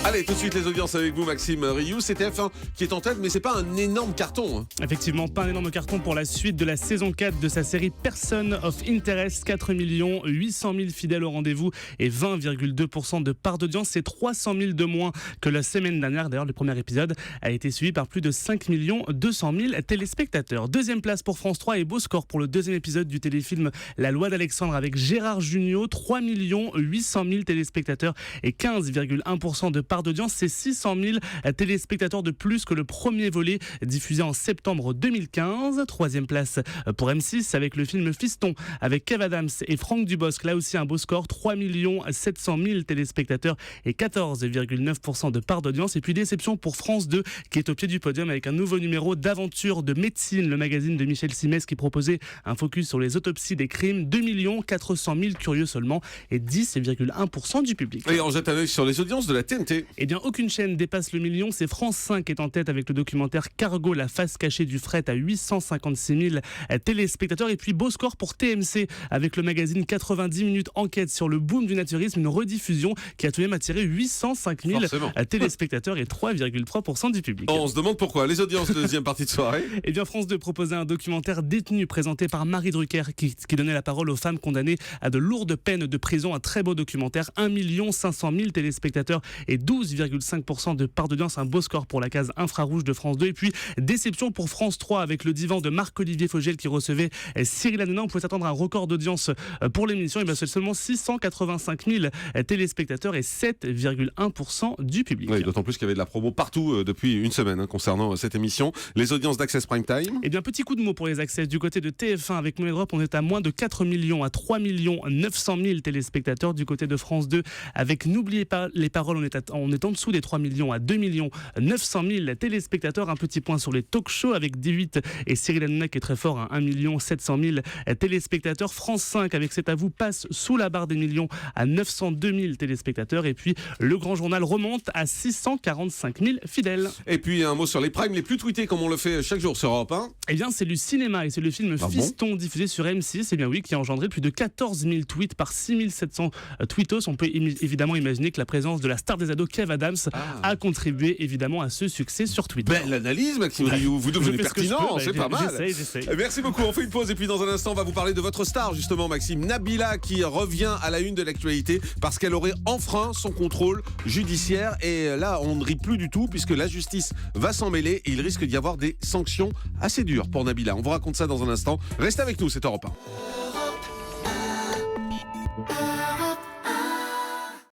Allez, tout de suite les audiences avec vous, Maxime Rioux. C'est TF1 qui est en tête, mais c'est pas un énorme carton. Effectivement, pas un énorme carton pour la suite de la saison 4 de sa série Person of Interest. 4 800 000 fidèles au rendez-vous et 20,2% de part d'audience. C'est 300 000 de moins que la semaine dernière. D'ailleurs, le premier épisode a été suivi par plus de 5 200 000 téléspectateurs. Deuxième place pour France 3 et beau score pour le deuxième épisode du téléfilm La Loi d'Alexandre avec Gérard Jugnot. 3 800 000 téléspectateurs et 15,1% de part d'audience. C'est 600 000 téléspectateurs de plus que le premier volet diffusé en septembre 2015. Troisième place pour M6 avec le film Fiston avec Kev Adams et Franck Dubosc. Là aussi un beau score, 3 700 000 téléspectateurs et 14,9% de part d'audience. Et puis déception pour France 2 qui est au pied du podium avec un nouveau numéro d'Aventure de médecine, le magazine de Michel Simès qui proposait un focus sur les autopsies des crimes. 2 400 000 curieux seulement et 10,1% du public. Et on jette un œil sur les audiences de la TNT. Eh bien, aucune chaîne dépasse le million. C'est France 5 qui est en tête avec le documentaire Cargo, la face cachée du fret à 856 000 téléspectateurs. Et puis, beau score pour TMC avec le magazine 90 minutes enquête sur le boom du naturisme, une rediffusion qui a tout de même attiré 805 000 téléspectateurs et 3,3% du public. On se demande pourquoi. Les audiences de deuxième partie de soirée. Eh bien, France 2 proposait un documentaire Détenu présenté par Marie Drucker qui donnait la parole aux femmes condamnées à de lourdes peines de prison. Un très beau documentaire, 1 500 000 téléspectateurs et 12,5% de part d'audience, un beau score pour la case infrarouge de France 2. Et puis déception pour France 3 avec le divan de Marc-Olivier Fogel qui recevait Cyril Hanouna. On pouvait attendre un record d'audience pour l'émission. Et bien c'est seulement 685 000 téléspectateurs et 7,1% du public. Oui, d'autant plus qu'il y avait de la promo partout depuis une semaine concernant cette émission. Les audiences d'Access Prime Time. Eh bien petit coup de mot pour les Access. Du côté de TF1 avec Money Drop, on est à moins de 4 millions à 3 900 000 téléspectateurs. Du côté de France 2 avec N'oubliez pas les paroles, on est en dessous des 3 millions à 2 900 000 téléspectateurs. Un petit point sur les talk-shows avec D8 et Cyril Hanouna qui est très fort, 1 700 000 téléspectateurs. France 5 avec C'est à vous passe sous la barre des millions à 902 000 téléspectateurs. Et puis le grand journal remonte à 645 000 fidèles. Et puis un mot sur les primes les plus tweetés comme on le fait chaque jour sur Europe 1. Eh bien c'est du cinéma et c'est le film Fiston diffusé sur M6. Eh bien oui, qui a engendré plus de 14 000 tweets par 6 700 tweetos. On peut évidemment imaginer que la présence de la star des ados Kev Adams a contribué évidemment à ce succès sur Twitter. Belle analyse, Maxime Rioux, vous devenez pertinent, c'est pas mal. J'essaye. Merci beaucoup, on fait une pause et puis dans un instant on va vous parler de votre star justement Maxime, Nabila qui revient à la une de l'actualité parce qu'elle aurait enfreint son contrôle judiciaire et là on ne rit plus du tout puisque la justice va s'en mêler et il risque d'y avoir des sanctions assez dures pour Nabila. On vous raconte ça dans un instant, restez avec nous, c'est Europe 1.